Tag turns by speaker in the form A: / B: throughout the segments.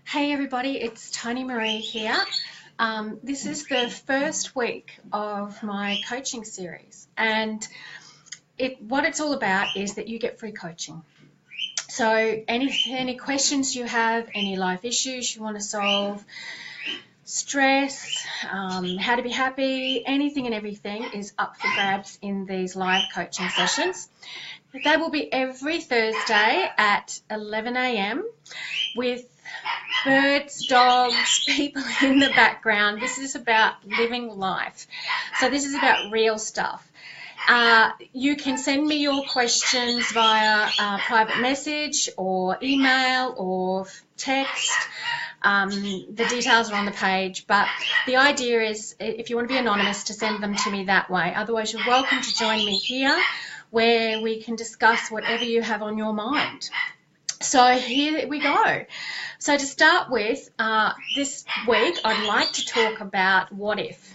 A: Hey everybody, it's Toni-Maree here. This is the first week of my coaching series, and what it's all about is that you get free coaching. So any questions you have, any life issues you want to solve, stress, how to be happy, anything and everything is up for grabs in these live coaching sessions. They will be every Thursday at 11 a.m. with birds, dogs, people in the background. This is about living life. So this is about real stuff. You can send me your questions via private message or email or text. The details are on the page, but the idea is, if you want to be anonymous, to send them to me that way. Otherwise, you're welcome to join me here, where we can discuss whatever you have on your mind. So here we go. So to start with, this week I'd like to talk about what if.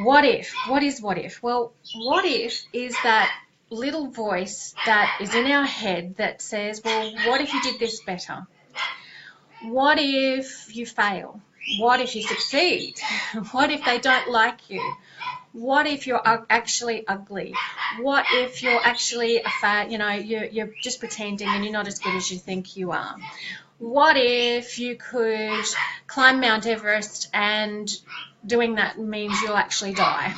A: What if? What is what if? Well, what if is that little voice that is in our head that says, well, what if you did this better? What if you fail? What if you succeed? What if they don't like you? What if you're actually ugly? What if you're actually a fat, you're just pretending and you're not as good as you think you are? What if you could climb Mount Everest and doing that means you'll actually die?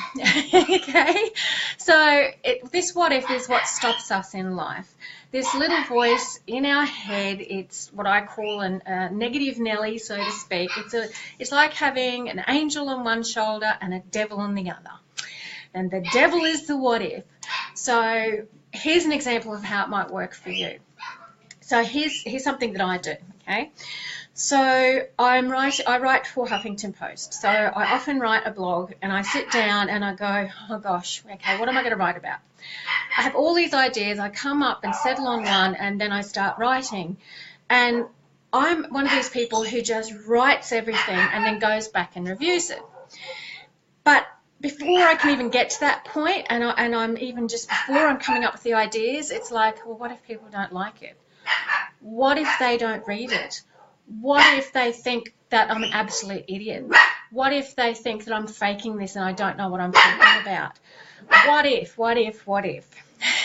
A: Okay? So this what if is what stops us in life. This little voice in our head, it's what I call a negative Nelly, so to speak. It's like having an angel on one shoulder and a devil on the other. And the devil is the what if. So here's an example of how it might work for you. So here's something that I do, okay? So I write for Huffington Post. So I often write a blog and I sit down and I go, oh gosh, okay, what am I going to write about? I have all these ideas, I come up and settle on one, and then I start writing. And I'm one of these people who just writes everything and then goes back and reviews it. But before I can even get to that point, and I'm even just before I'm coming up with the ideas, it's like, well, what if people don't like it? What if they don't read it? What if they think that I'm an absolute idiot? What if they think that I'm faking this and I don't know what I'm talking about? What if, what if, what if?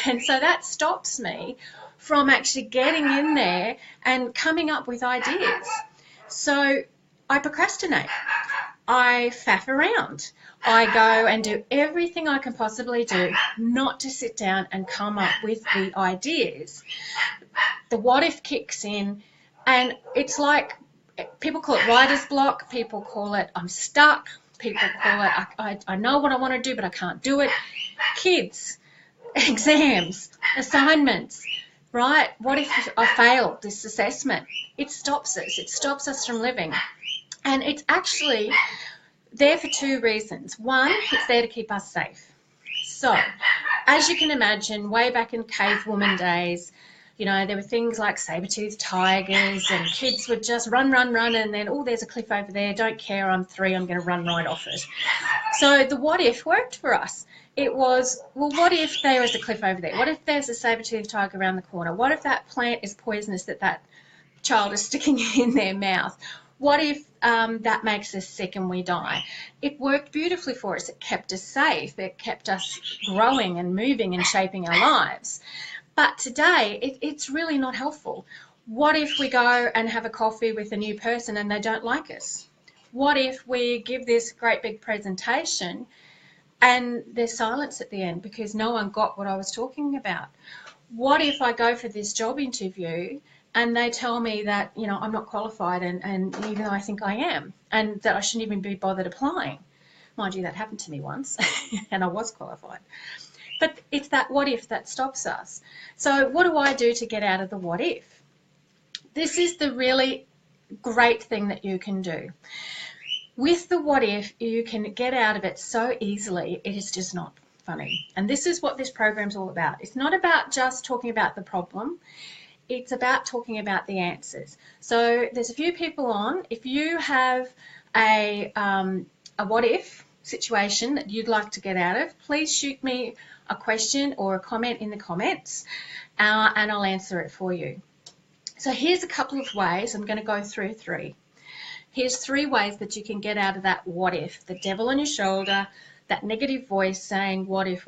A: And so that stops me from actually getting in there and coming up with ideas. So I procrastinate. I faff around. I go and do everything I can possibly do not to sit down and come up with the ideas. The what if kicks in, and it's like, people call it writer's block, people call it I'm stuck, people call it I know what I want to do but I can't do it. Kids, exams, assignments, right? What if I fail this assessment? It stops us. It stops us from living. And it's actually there for two reasons. One, it's there to keep us safe. So, as you can imagine, way back in cavewoman days, there were things like saber-toothed tigers, and kids would just run, and then, oh, there's a cliff over there, don't care, I'm 3, I'm going to run right off it. So the what if worked for us. It was, well, what if there is a cliff over there? What if there's a saber-toothed tiger around the corner? What if that plant is poisonous that child is sticking in their mouth? What if that makes us sick and we die? It worked beautifully for us. It kept us safe. It kept us growing and moving and shaping our lives. But today, it's really not helpful. What if we go and have a coffee with a new person and they don't like us? What if we give this great big presentation and there's silence at the end because no one got what I was talking about? What if I go for this job interview and they tell me that, I'm not qualified, and even though I think I am, and that I shouldn't even be bothered applying? Mind you, that happened to me once and I was qualified. But it's that what if that stops us. So what do I do to get out of the what if? This is the really great thing that you can do. With the what if, you can get out of it so easily, it is just not funny. And this is what this program's all about. It's not about just talking about the problem. It's about talking about the answers. So there's a few people on. If you have a what if situation that you'd like to get out of, please shoot me a question or a comment in the comments, and I'll answer it for you. So here's a couple of ways. I'm going to go through 3. Here's 3 ways that you can get out of that what if, the devil on your shoulder, that negative voice saying what if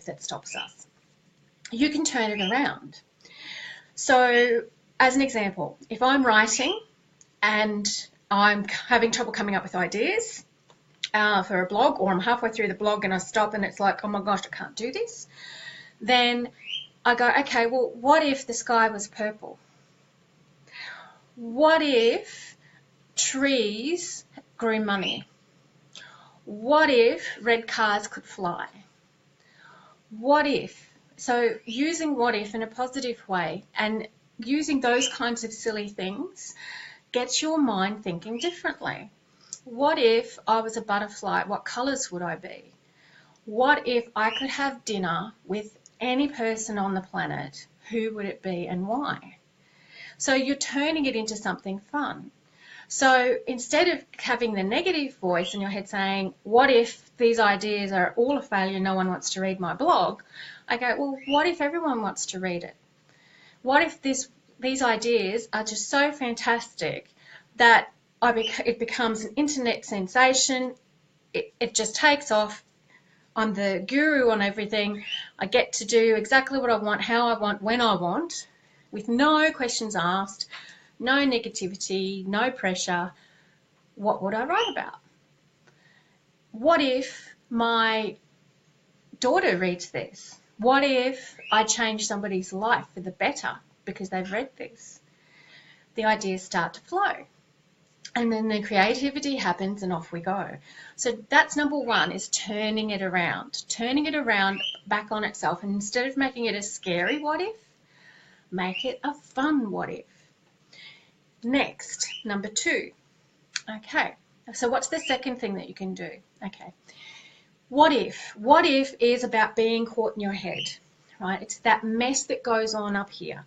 A: that stops us. You can turn it around. So as an example, if I'm writing and I'm having trouble coming up with ideas for a blog, or I'm halfway through the blog and I stop and it's like, oh my gosh, I can't do this, then I go, okay, well, what if the sky was purple? What if trees grew money? What if red cars could fly? What if? So using what if in a positive way and using those kinds of silly things gets your mind thinking differently. What if I was a butterfly? What colours would I be? What if I could have dinner with any person on the planet? Who would it be and why? So you're turning it into something fun. So instead of having the negative voice in your head saying, what if these ideas are all a failure, no one wants to read my blog, I go, well, what if everyone wants to read it? What if these ideas are just so fantastic that it becomes an internet sensation, it just takes off, I'm the guru on everything, I get to do exactly what I want, how I want, when I want, with no questions asked, no negativity, no pressure. What would I write about? What if my daughter reads this? What if I change somebody's life for the better because they've read this? The ideas start to flow. And then the creativity happens and off we go. So that's number 1, is turning it around back on itself. And instead of making it a scary what if, make it a fun what if. Next, number 2. Okay, so what's the second thing that you can do? Okay, what if? What if is about being caught in your head, right? It's that mess that goes on up here.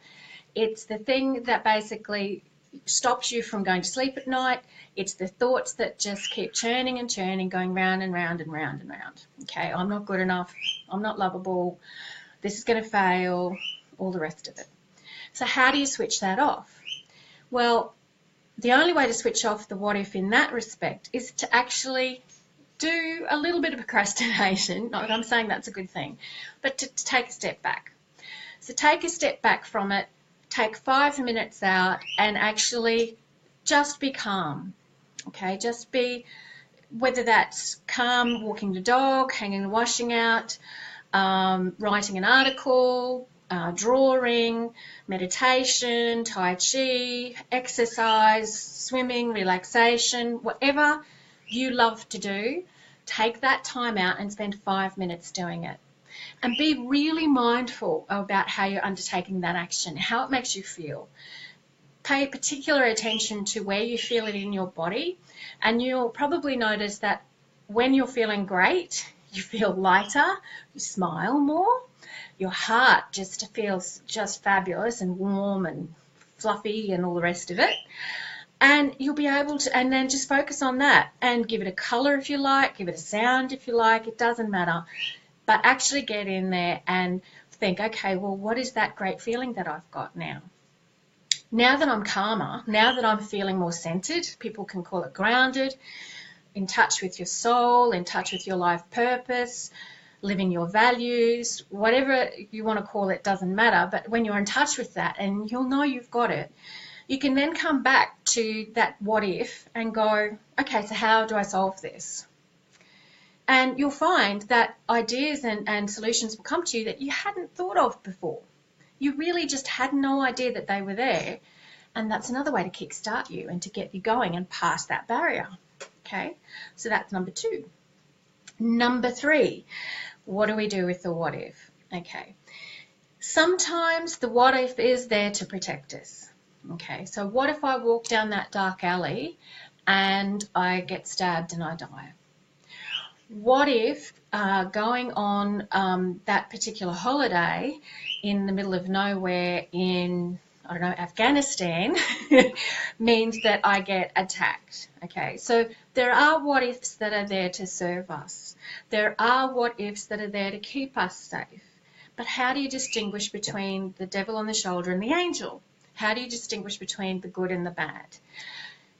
A: It's the thing that basically stops you from going to sleep at night. It's the thoughts that just keep churning and churning, going round and round and round and round. Okay, I'm not good enough, I'm not lovable, this is going to fail, all the rest of it. So how do you switch that off? Well, the only way to switch off the what if in that respect is to actually do a little bit of procrastination. Not that I'm saying that's a good thing, but to take a step back. So take a step back from it, take 5 minutes out and actually just be calm. Okay, just be, whether that's calm, walking the dog, hanging the washing out, writing an article, drawing, meditation, tai chi, exercise, swimming, relaxation, whatever you love to do, take that time out and spend 5 minutes doing it. And be really mindful about how you're undertaking that action, how it makes you feel. Pay particular attention to where you feel it in your body, and you'll probably notice that when you're feeling great, you feel lighter, you smile more, your heart just feels just fabulous and warm and fluffy and all the rest of it. And you'll be able to, and then just focus on that and give it a colour if you like, give it a sound if you like, it doesn't matter. But actually get in there and think, okay, well, what is that great feeling that I've got now? Now that I'm calmer, now that I'm feeling more centered, people can call it grounded, in touch with your soul, in touch with your life purpose, living your values, whatever you want to call it, doesn't matter. But when you're in touch with that and you'll know you've got it, you can then come back to that what if and go, okay, so how do I solve this? And you'll find that ideas and solutions will come to you that you hadn't thought of before. You really just had no idea that they were there. And that's another way to kickstart you and to get you going and past that barrier. Okay, so that's number 2. Number 3, what do we do with the what if? Okay, sometimes the what if is there to protect us. Okay, so what if I walk down that dark alley and I get stabbed and I die? What if going on that particular holiday in the middle of nowhere in, I don't know, Afghanistan means that I get attacked? Okay, so there are what ifs that are there to serve us. There are what ifs that are there to keep us safe. But how do you distinguish between the devil on the shoulder and the angel? How do you distinguish between the good and the bad?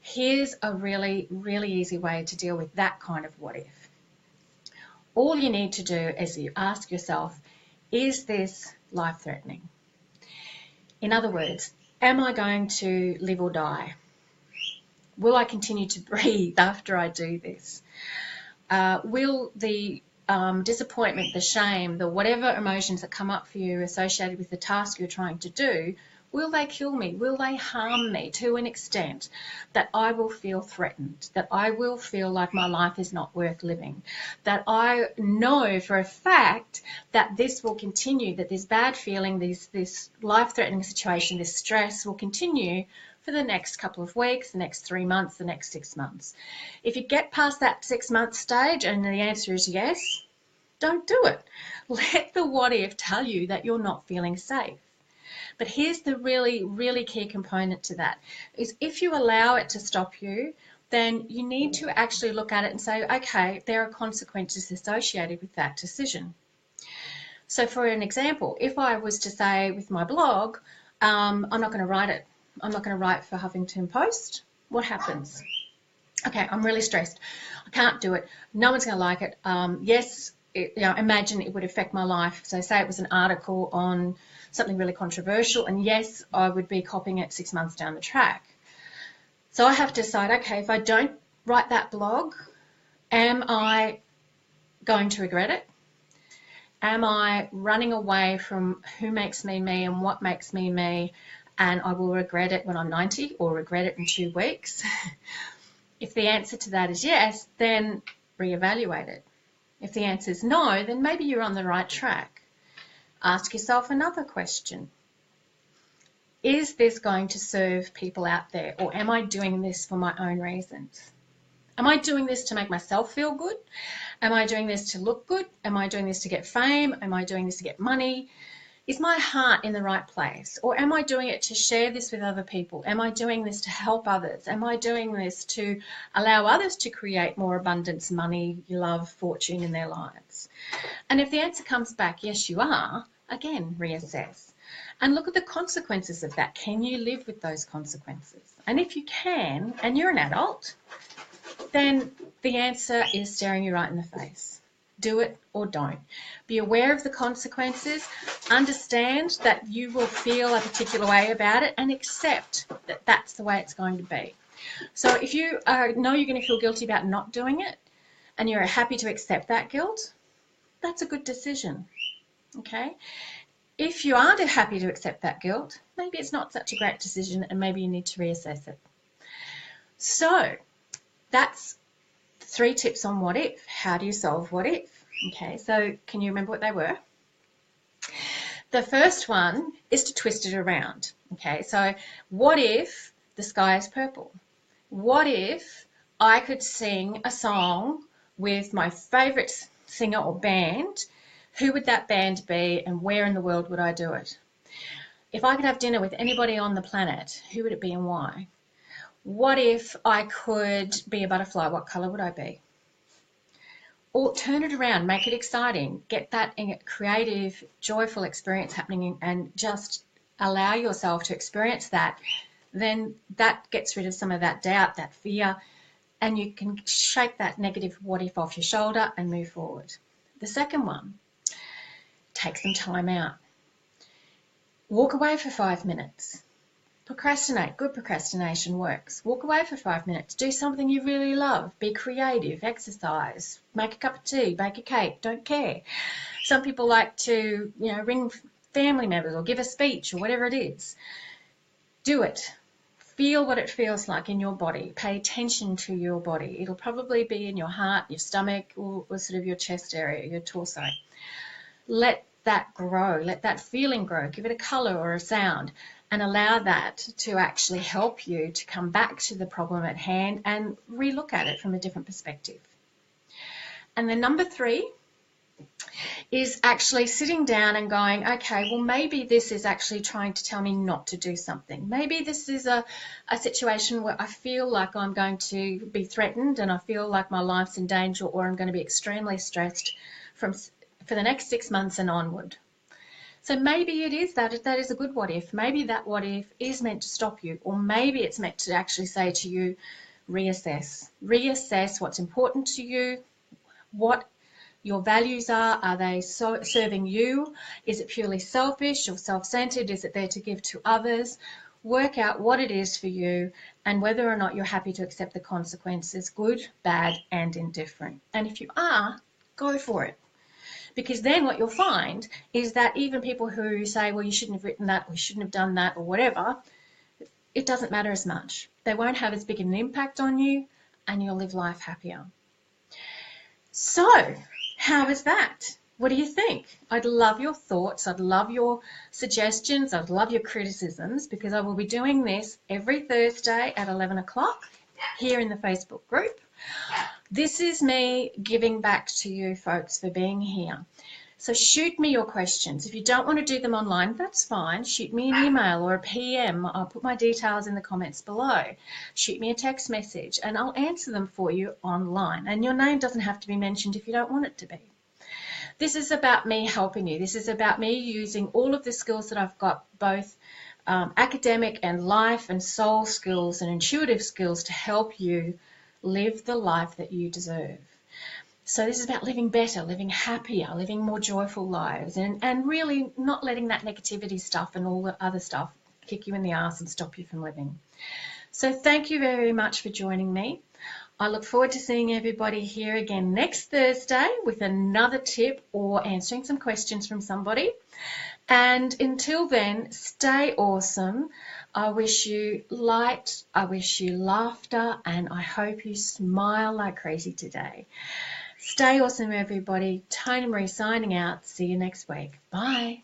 A: Here's a really, really easy way to deal with that kind of what if. All you need to do is you ask yourself, is this life-threatening? In other words, am I going to live or die? Will I continue to breathe after I do this? Will the disappointment, the shame, the whatever emotions that come up for you associated with the task you're trying to do, will they kill me? Will they harm me to an extent that I will feel threatened, that I will feel like my life is not worth living, that I know for a fact that this will continue, that this bad feeling, this life-threatening situation, this stress will continue for the next couple of weeks, the next 3 months, the next 6 months. If you get past that 6-month stage and the answer is yes, don't do it. Let the what if tell you that you're not feeling safe. But here's the really, really key component to that, is if you allow it to stop you, then you need to actually look at it and say, okay, there are consequences associated with that decision. So for an example, if I was to say with my blog, I'm not going to write it. I'm not going to write for Huffington Post. What happens? Okay, I'm really stressed. I can't do it. No one's going to like it. Yes, imagine it would affect my life. So say it was an article on something really controversial, and yes, I would be copying it 6 months down the track. So I have to decide, okay, if I don't write that blog, am I going to regret it? Am I running away from who makes me me and what makes me me, and I will regret it when I'm 90 or regret it in 2 weeks? If the answer to that is yes, then reevaluate it. If the answer is no, then maybe you're on the right track. Ask yourself another question. Is this going to serve people out there, or am I doing this for my own reasons? Am I doing this to make myself feel good? Am I doing this to look good? Am I doing this to get fame? Am I doing this to get money? Is my heart in the right place? Or am I doing it to share this with other people? Am I doing this to help others? Am I doing this to allow others to create more abundance, money, love, fortune in their lives? And if the answer comes back, yes, you are, again, reassess. And look at the consequences of that. Can you live with those consequences? And if you can, and you're an adult, then the answer is staring you right in the face. Do it or don't. Be aware of the consequences. Understand that you will feel a particular way about it, and accept that that's the way it's going to be. So if you know you're going to feel guilty about not doing it, and you're happy to accept that guilt, that's a good decision. Okay? If you aren't happy to accept that guilt, maybe it's not such a great decision, and maybe you need to reassess it. So that's 3 tips on what if. How do you solve what if? Okay, so can you remember what they were? The first one is to twist it around. Okay, so what if the sky is purple? What if I could sing a song with my favourite singer or band? Who would that band be, and where in the world would I do it? If I could have dinner with anybody on the planet, who would it be and why? What if I could be a butterfly? What colour would I be? Or turn it around, make it exciting, get that creative, joyful experience happening, and just allow yourself to experience that. Then that gets rid of some of that doubt, that fear, and you can shake that negative what if off your shoulder and move forward. The second one, take some time out. Walk away for 5 minutes. Procrastinate. Good procrastination works. Walk away for 5 minutes. Do something you really love. Be creative. Exercise. Make a cup of tea. Bake a cake. Don't care. Some people like to, ring family members or give a speech or whatever it is. Do it. Feel what it feels like in your body. Pay attention to your body. It'll probably be in your heart, your stomach, or sort of your chest area, your torso. Let that grow. Let that feeling grow. Give it a colour or a sound. And allow that to actually help you to come back to the problem at hand and relook at it from a different perspective. And then number 3 is actually sitting down and going, okay, well, maybe this is actually trying to tell me not to do something. Maybe this is a situation where I feel like I'm going to be threatened and I feel like my life's in danger, or I'm going to be extremely stressed for the next 6 months and onward. So maybe it is that is a good what if. Maybe that what if is meant to stop you, or maybe it's meant to actually say to you, reassess. Reassess what's important to you, what your values are. Are they serving you? Is it purely selfish or self-centered? Is it there to give to others? Work out what it is for you and whether or not you're happy to accept the consequences, good, bad, and indifferent. And if you are, go for it. Because then what you'll find is that even people who say, well, you shouldn't have written that, or you shouldn't have done that, or whatever, it doesn't matter as much. They won't have as big an impact on you, and you'll live life happier. So, how is that? What do you think? I'd love your thoughts. I'd love your suggestions. I'd love your criticisms, because I will be doing this every Thursday at 11 o'clock here in the Facebook group. This is me giving back to you folks for being here. So shoot me your questions. If you don't want to do them online, that's fine. Shoot me an email or a PM. I'll put my details in the comments below. Shoot me a text message and I'll answer them for you online. And your name doesn't have to be mentioned if you don't want it to be. This is about me helping you. This is about me using all of the skills that I've got, both academic and life and soul skills and intuitive skills, to help you live the life that you deserve. So this is about living better, living happier, living more joyful lives, and really not letting that negativity stuff and all the other stuff kick you in the ass and stop you from living. So thank you very much for joining me. I look forward to seeing everybody here again next Thursday with another tip or answering some questions from somebody. And until then, stay awesome. I wish you light, I wish you laughter, and I hope you smile like crazy today. Stay awesome, everybody. Toni-Maree signing out. See you next week. Bye.